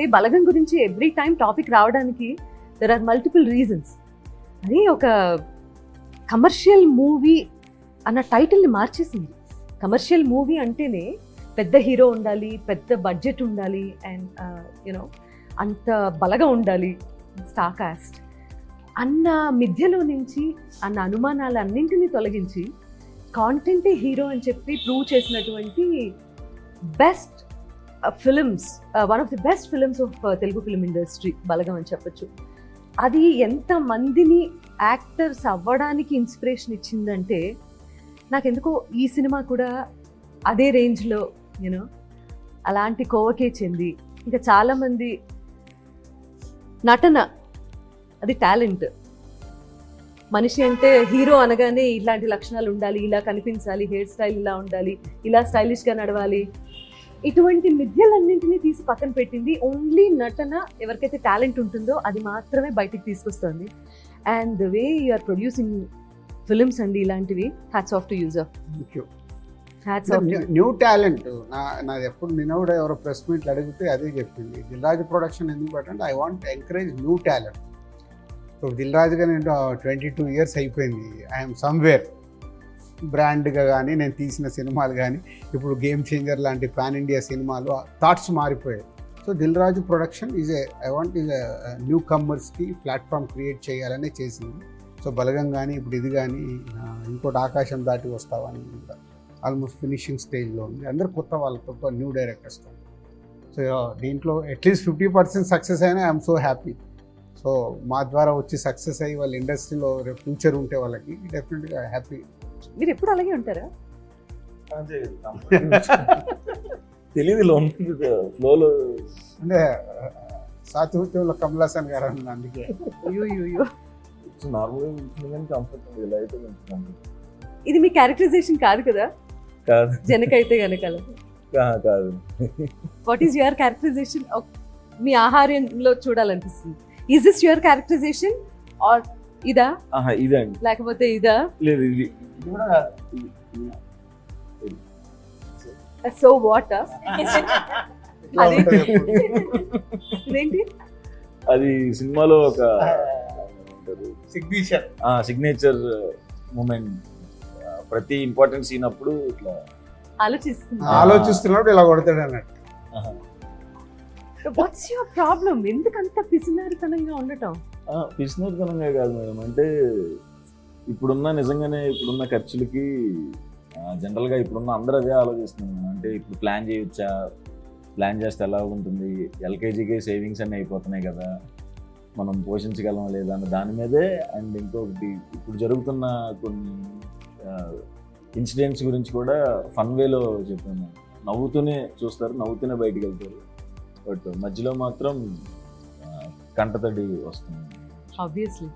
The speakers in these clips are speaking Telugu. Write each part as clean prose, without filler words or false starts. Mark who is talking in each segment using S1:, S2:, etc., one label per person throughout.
S1: ఈ బలగం గురించి ఎవ్రీ టైం టాపిక్ రావడానికి దెర్ ఆర్ మల్టిపుల్ రీజన్స్. అది ఒక కమర్షియల్ మూవీ అన్న టైటిల్ని మార్చేసింది. కమర్షియల్ మూవీ అంటేనే పెద్ద హీరో ఉండాలి, పెద్ద బడ్జెట్ ఉండాలి, అండ్ యూనో అంత బలగా ఉండాలి, స్టార్ కాస్ట్ అన్న మిథ్యలో నుంచి, అన్న అనుమానాలు అన్నింటినీ తొలగించి కాంటెంటే హీరో అని చెప్పి ప్రూవ్ చేసినటువంటి best films, one of the best films of Telugu film industry Balagam అని చెప్పచ్చు. అది ఎంతమందిని యాక్టర్స్ అవ్వడానికి ఇన్స్పిరేషన్ ఇచ్చిందంటే, నాకెందుకో ఈ సినిమా కూడా అదే రేంజ్లో యూనో అలాంటి కోవకే చెంది, ఇంకా చాలామంది నటన అది టాలెంట్. మనిషి అంటే హీరో అనగానే ఇలాంటి లక్షణాలు ఉండాలి, ఇలా కనిపించాలి, హెయిర్ స్టైల్ ఇలా ఉండాలి, ఇలా స్టైలిష్గా నడవాలి, ఇటువంటి మిథ్యలన్నింటినీ తీసి పక్కన పెట్టింది. ఓన్లీ నటన, ఎవరికైతే టాలెంట్ ఉంటుందో అది మాత్రమే బయటికి తీసుకొస్తుంది. And the way you are producing films అండి ఇలాంటివి, hats off to user. Hats off.
S2: New talent నాది ఎప్పుడు నిన్న కూడా ఎవరో ప్రెస్ మీట్లు అడిగితే అదే చెప్పింది. దిల్ రాజు ప్రొడక్షన్ ఎందుకు పెట్టంటే I want encourage new talent. ఇప్పుడు దిల్ రాజుగా నేను 22 years అయిపోయింది. ఐఎమ్ సమ్వేర్ బ్రాండ్గా కానీ నేను తీసిన సినిమాలు కానీ ఇప్పుడు గేమ్ చేంజర్ లాంటి పాన్ ఇండియా సినిమాలు థాట్స్ మారిపోయాయి. So Dil Raju production I want new కమ్మర్స్కి ప్లాట్ఫామ్ క్రియేట్ చేయాలనే చేసింది. సో బలగం కానీ ఇప్పుడు ఇది కానీ ఇంకోటి ఆకాశం దాటి వస్తావని కూడా ఆల్మోస్ట్ ఫినిషింగ్ స్టేజ్లో ఉంది. అందరూ కొత్త వాళ్ళతో న్యూ డైరెక్టర్స్తో. సో దీంట్లో అట్లీస్ట్ 50% సక్సెస్ అయినా ఐఎమ్ సో హ్యాపీ. సో మా ద్వారా వచ్చి సక్సెస్ అయ్యి వాళ్ళ ఇండస్ట్రీలో ఫ్యూచర్ ఉంటే వాళ్ళకి డెఫినెట్గా హ్యాపీ.
S1: మీరు ఎప్పుడు అలాగే ఉంటారా?
S3: తెలియదు ఫ్లోలో
S2: అంటే సాత్విత్యంలో కమల్ హాసన్ గారు అన్న అందుకే
S3: నార్మల్గా కంఫర్టబుల్ ఇలా అయితే కంఫర్టబుల్.
S1: ఇది మీ క్యారెక్టరైజేషన్ కాదు కదా?
S3: కాదు
S1: జనకైతే గనక
S3: కాదు.
S1: What is your characterization? మీ ఆహార్యంలో చూడాలనిపిస్తుంది. Is this your characterization or ఇదా?
S3: ఇదండి.
S1: లేకపోతే ఇదా?
S3: లేదు ఇది కూడా
S1: సో వాట్ ఇదేంటి?
S3: అది సినిమాలో ఒక
S2: సిగ్నేచర్
S3: మూమెంట్. ప్రతి ఇంపార్టెంట్ సీన్ అప్పుడు ఇట్లా
S2: ఆలోచిస్తున్నప్పుడు ఇలా కొడతాడు అన్నట్టు.
S1: What's your problem? ఎందుకంత పిసినారితనంగా ఉండటం?
S3: పిసినారితనంగా కాదు మేడం, అంటే ఇప్పుడున్న ఖర్చులకి జనరల్గా ఇప్పుడున్న అందరూ అదే ఆలోచిస్తున్నాం. అంటే ఇప్పుడు ప్లాన్ చేస్తే ఎలా ఉంటుంది, ఎల్కేజీకి సేవింగ్స్ అన్నీ అయిపోతున్నాయి కదా, మనం పోషించగలం లేదా అన్న దాని మీదే. అండ్ ఇంకొకటి ఇప్పుడు జరుగుతున్న కొన్ని ఇన్సిడెంట్స్ గురించి కూడా ఫన్ వేలో చెప్పాను. నవ్వుతూనే చూస్తారు, నవ్వుతూనే బయటికి వెళ్తారు, బట్ మధ్యలో మాత్రం కంటతడి వస్తుంది.
S1: ఆబ్వియస్లీ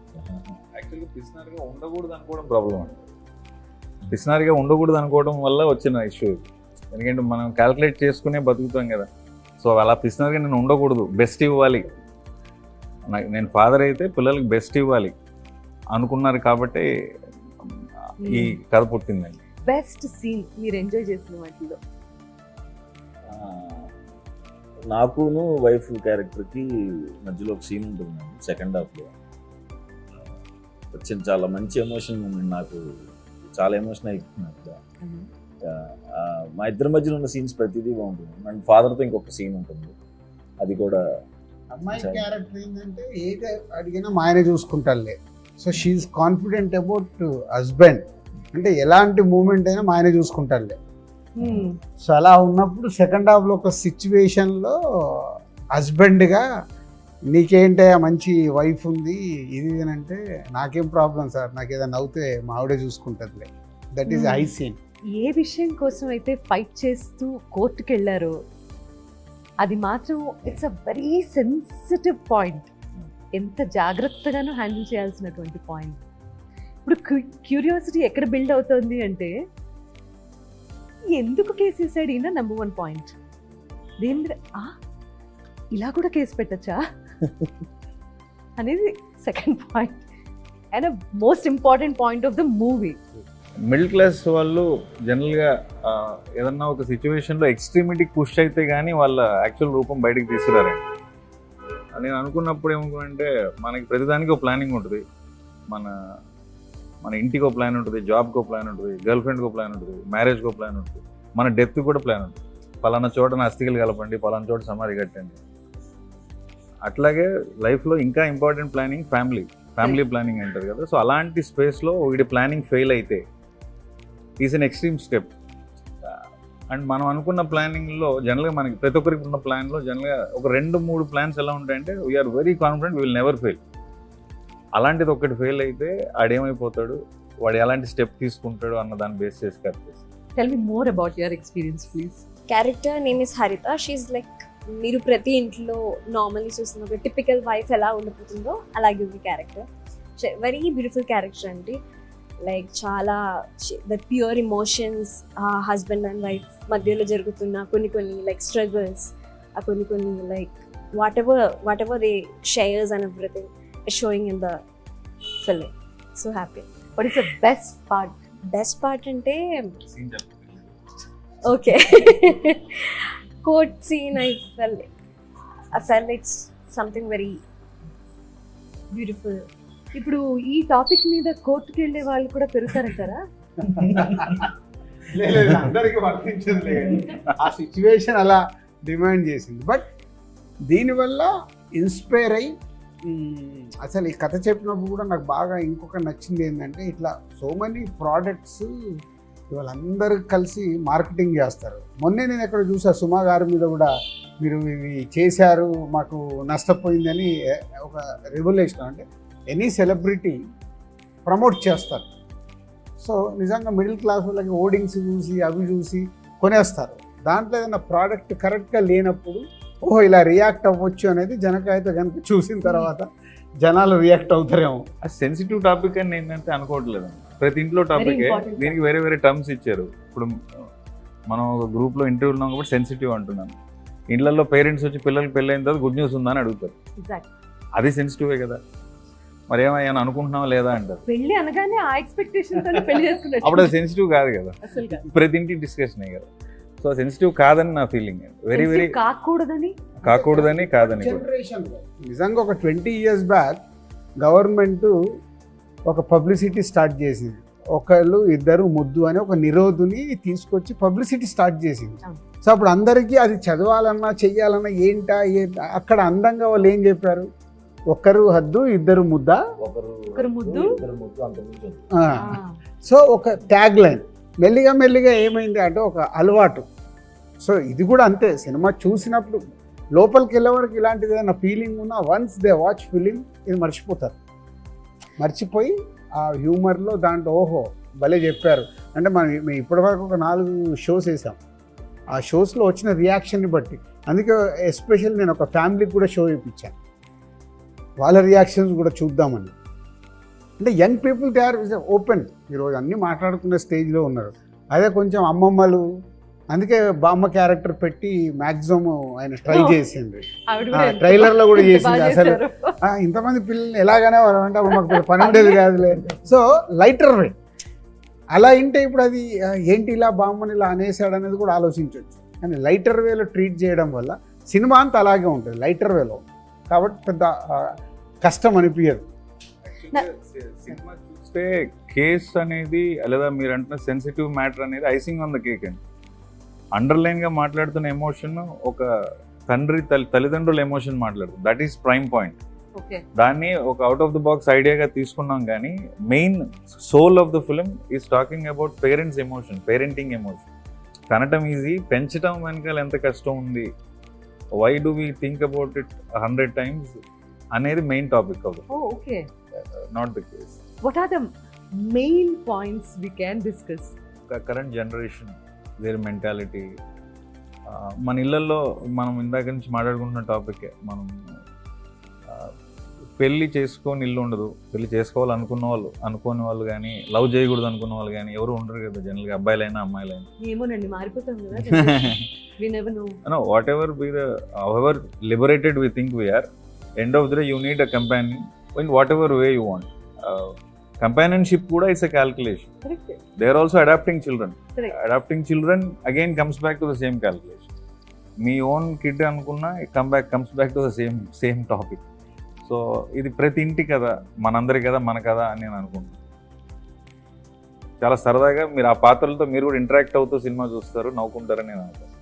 S4: యాక్చువల్గా పిసినారిగా ఉండకూడదు అనుకోవడం ప్రాబ్లం అండి. పిసినారిగా ఉండకూడదు అనుకోవడం వల్ల వచ్చిన ఇష్యూ. ఎందుకంటే మనం క్యాల్కులేట్ చేసుకునే బతుకుతాం కదా. సో అలా పిసినారిగా నేను ఉండకూడదు, బెస్ట్ ఇవ్వాలి, నేను ఫాదర్ అయితే పిల్లలకి బెస్ట్ ఇవ్వాలి అనుకున్నారు కాబట్టి ఈ కథ పుట్టిందండి.
S1: బెస్ట్ సీన్ మీరు ఎంజాయ్ చేసిన వాటిలో?
S3: నాకును వైఫ్ క్యారెక్టర్కి మధ్యలో ఒక సీన్ ఉంటుంది సెకండ్ హాఫ్లో. వచ్చిన చాలా మంచి ఎమోషన్ మూమెంట్, నాకు చాలా ఎమోషన్ అయిపోతుంది. మా ఇద్దరి మధ్యలో ఉన్న సీన్స్ ప్రతిదీ బాగుంటుంది. అండ్ ఫాదర్తో ఇంకొక సీన్ ఉంటుంది, అది కూడా.
S2: అమ్మాయి క్యారెక్టర్ ఏంటంటే ఏది అడిగినా మా ఆయన చూసుకుంటారులే. So she is confident about husband, అంటే ఎలాంటి మూమెంట్ అయినా మా ఆయన చూసుకుంటారులే. సో అలా ఉన్నప్పుడు సెకండ్ హాఫ్లో ఒక సిచ్యువేషన్లో హస్బెండ్గా నీకేంటే మంచి వైఫ్ ఉంది ఇది అంటే, నాకేం ప్రాబ్లం సార్, నాకు ఏదైనా అవుతే మా ఆవిడే చూసుకుంటుందిలే. That is high scene.
S1: ఏ విషయం కోసం అయితే ఫైట్ చేస్తూ కోర్టుకు వెళ్ళారో అది మాత్రం it's a very sensitive point. ఎంత జాగ్రత్తగానూ హ్యాండిల్ చేయాల్సినటువంటి పాయింట్. ఇప్పుడు క్యూరియాసిటీ ఎక్కడ బిల్డ్ అవుతుంది అంటే, ఎందుకు కేసు వేసాడు ఈయన? Number 1 point. దేని మీద ఇలా కూడా కేసు పెట్టచ్చా అనేది second point. And most important point of the movie.
S4: Middle class వాళ్ళు జనరల్గా ఏదన్నా ఒక సిచ్యువేషన్లో ఎక్స్ట్రీమిటీకి పుష్ అయితే కానీ వాళ్ళ యాక్చువల్ రూపం బయటకు తీసుకురారండి. నేను అనుకున్నప్పుడు ఏమనుకున్నానంటే మనకి ప్రతిదానికి ఒక ప్లానింగ్ ఉంటుంది. మన మన ఇంటికి ఒక ప్లాన్ ఉంటుంది, జాబ్కి ఒక ప్లాన్ ఉంటుంది, గర్ల్ ఫ్రెండ్కి ఒక ప్లాన్ ఉంటుంది, మ్యారేజ్కి ఒక ప్లాన్ ఉంటుంది, మన డెత్ కూడా ప్లాన్ ఉంటుంది. పలానా చోట నా అస్థికలు కలపండి, పలానా చోట సమాధి కట్టండి. అట్లాగే లైఫ్లో ఇంకా ఇంపార్టెంట్ ప్లానింగ్ ఫ్యామిలీ ప్లానింగ్ అంటారు కదా. సో అలాంటి స్పేస్లో ఒకటి ప్లానింగ్ ఫెయిల్ అయితే is an extreme step. And మనం అనుకున్న ప్లానింగ్లో జనరల్గా మనకి ప్రతి ఒక్కరికి ఉన్న ప్లాన్లో జనరల్గా ఒక 2-3 ప్లాన్స్ ఎలా ఉంటాయంటే we are very confident will never fail. అలాంటిది ఒకటి ఫెయిల్ అయితే ఆడేమైపోతాడు, వాడు ఎలాంటి స్టెప్ తీసుకుంటాడు అన్న దాన్ని బేస్ చేసి correct.
S1: Tell me more about your experience please.
S5: Character name is హరిత. షీఈ్ లైక్ మీరు ప్రతి ఇంట్లో నార్మల్లీ చూస్తున్న ఒక టిపికల్ వైఫ్ ఎలా ఉండిపోతుందో అలాగే ఉంది క్యారెక్టర్. వెరీ బ్యూటిఫుల్ క్యారెక్టర్ అండి. లైక్ చాలా the pure emotions, husband and wife మధ్యలో జరుగుతున్న కొన్ని లైక్ స్ట్రగుల్స్, కొన్ని like whatever they shares and everything showing in the film. So happy.
S1: What is the best part
S5: అంటే okay court scene. I felt it's something very beautiful.
S1: ఇప్పుడు ఈ టాపిక్ మీద కోర్టుకి వెళ్ళే వాళ్ళు కూడా పెరుగుతారంటారా?
S2: లేదు, అందరికీ వర్తించదు. ఆ సిచ్యువేషన్ అలా డిమాండ్ చేసింది. బట్ దీనివల్ల ఇన్స్పైర్ అయ్యి అసలు ఈ కథ చెప్పినప్పుడు కూడా నాకు బాగా ఇంకొక నచ్చింది ఏంటంటే, ఇట్లా సో మెనీ ప్రోడక్ట్స్ వాళ్ళందరూ కలిసి మార్కెటింగ్ చేస్తారు. మొన్నే నేను ఎక్కడ చూసా, సుమా గారి మీద కూడా మీరు ఇవి చేశారు మాకు నష్టపోయిందని ఒక రెవల్యూషన్. అంటే ఎనీ సెలబ్రిటీ ప్రమోట్ చేస్తారు. సో నిజంగా మిడిల్ క్లాస్ వాళ్ళకి ఓడింగ్స్ చూసి అవి చూసి కొనేస్తారు. దాంట్లో ఏదైనా ప్రోడక్ట్ కరెక్ట్గా లేనప్పుడు ఓహో ఇలా రియాక్ట్ అవ్వచ్చు అనేది జనకైతే కనుక చూసిన తర్వాత జనాలు రియాక్ట్ అవుతారేమో.
S4: ఆ సెన్సిటివ్ టాపిక్ అని ఏంటంటే అనుకోవట్లేదు. ప్రతి ఇంట్లో టాపికే, దీనికి వేరే వేరే టర్మ్స్ ఇచ్చారు. ఇప్పుడు మనం ఒక గ్రూప్లో ఇంటర్వ్యూ ఉన్నాం కాబట్టి సెన్సిటివ్ అంటున్నాను. ఇళ్లలో పేరెంట్స్ వచ్చి పిల్లలకి పెళ్ళైన తర్వాత గుడ్ న్యూస్ ఉందా అని అడుగుతారు. అది సెన్సిటివే కదా. మరి ఏమయ్యాను అనుకుంటున్నావా లేదా అంటారు.
S1: పెళ్లి అనగానే ఆ ఎక్స్పెక్టేషన్ పెళ్లి చేసుకుంటారు.
S4: అప్పుడు అది సెన్సిటివ్ కాదు కదా, ప్రతి ఇంటి డిస్కషనే కదా. సో సెన్సిటివ్ కాదని నా ఫీలింగ్. వెరీ వెరీ కాకూడదని కాదని.
S2: నిజంగా ఒక 20 years బ్యాక్ గవర్నమెంట్ ఒక పబ్లిసిటీ స్టార్ట్ చేసింది. ఒకళ్ళు ఇద్దరు ముద్దు అని ఒక నిరోధుని తీసుకొచ్చి పబ్లిసిటీ స్టార్ట్ చేసింది. సో అప్పుడు అందరికీ అది చదవాలన్నా చెయ్యాలన్నా ఏంటా అక్కడ అందంగా వాళ్ళు ఏం చెప్పారు, ఒకరు హద్దు ఇద్దరు ముద్ద,
S1: ఒకరు ముద్దు.
S2: సో ఒక ట్యాగ్ లైన్ మెల్లిగా ఏమైంది అంటే ఒక అలవాటు. సో ఇది కూడా అంతే, సినిమా చూసినప్పుడు లోపలికి వెళ్ళే వరకు ఇలాంటిది ఏదైనా ఫీలింగ్ ఉన్నా వన్స్ దే వాచ్ ఫిలిం ఇది మర్చిపోయి ఆ హ్యూమర్లో దాంట్లో ఓహో భలే చెప్పారు అంటే. మేము ఇప్పటివరకు ఒక 4 షోస్ వేసాం. ఆ షోస్లో వచ్చిన రియాక్షన్ని బట్టి, అందుకే ఎస్పెషల్ నేను ఒక ఫ్యామిలీకి కూడా షో ఇప్పించాను, వాళ్ళ రియాక్షన్స్ కూడా చూద్దామని. అంటే young people they are open. ఈరోజు అన్నీ మాట్లాడుకునే స్టేజ్లో ఉన్నారు. అదే కొంచెం అమ్మమ్మలు, అందుకే బామ్మ క్యారెక్టర్ పెట్టి మ్యాక్సిమం ఆయన ట్రై చేసింది. ట్రైలర్లో కూడా చేసింది. అసలు ఇంతమంది పిల్లల్ని ఎలాగనే అంటే అప్పుడు మాకు పని ఉండేది కాదులే. సో లైటర్ వే అలా ఇంటే ఇప్పుడు అది ఏంటి ఇలా బామ్మని ఇలా అనేసాడు అనేది కూడా ఆలోచించవచ్చు. కానీ లైటర్ వేలో ట్రీట్ చేయడం వల్ల సినిమా అంతా అలాగే ఉంటుంది లైటర్ వేలో, కాబట్టి పెద్ద కష్టం అనిపించదు.
S4: సినిమా చూస్తే కేస్ అనేది లేదా మీరు అంటున్న సెన్సిటివ్ మ్యాటర్ అనేది ఐసింగ్ ఆన్ ద కేక్ అండి. అండర్లైన్గా మాట్లాడుతున్న ఎమోషన్ ఒక తల్లిదండ్రుల ఎమోషన్ మాట్లాడుతుంది. That is prime point. దాన్ని ఒక అవుట్ ఆఫ్ ద బాక్స్ ఐడియాగా తీసుకున్నాం. కానీ main soul of the film is talking about parents emotion, parenting emotion. కనటం ఈజీ, పెంచడం వెనకాల ఎంత కష్టం ఉంది, why do we think about it 100 times అనేది main topic of not the case.
S1: What are the main points we can discuss?
S4: Current generation, their mentality. మన ఇళ్ళల్లో మనం ఇందాక నుంచి మాట్లాడుకుంటున్న టాపికే. మనం పెళ్ళి చేసుకొని ఇల్లు ఉండదు, పెళ్ళి అనుకోని వాళ్ళు కానీ, లవ్ చేయకూడదు అనుకున్న వాళ్ళు కానీ ఎవరు ఉండరు కదా జనరల్గా, అబ్బాయిలైనా అమ్మాయిలైనా.
S1: ఏమోనండి, మారిపోతాం కదా.
S4: Whatever be the however liberated we think we are, end of the day you need a companion in whatever way you want. Companionship కూడా it's a calculation. They are also adapting children. Adapting children again comes back to the same calculation. మీ ఓన్ కిడ్ అనుకున్నా comes back to the same topic. So ఇది ప్రతి ఇంటి కదా, మనందరి కదా, మన కదా అని నేను అనుకుంటున్నాను. చాలా సరదాగా మీరు ఆ పాత్రలతో మీరు కూడా ఇంటరాక్ట్ అవుతూ సినిమా చూస్తారు, నవ్వుకుంటారని నేను అనుకుంటున్నాను.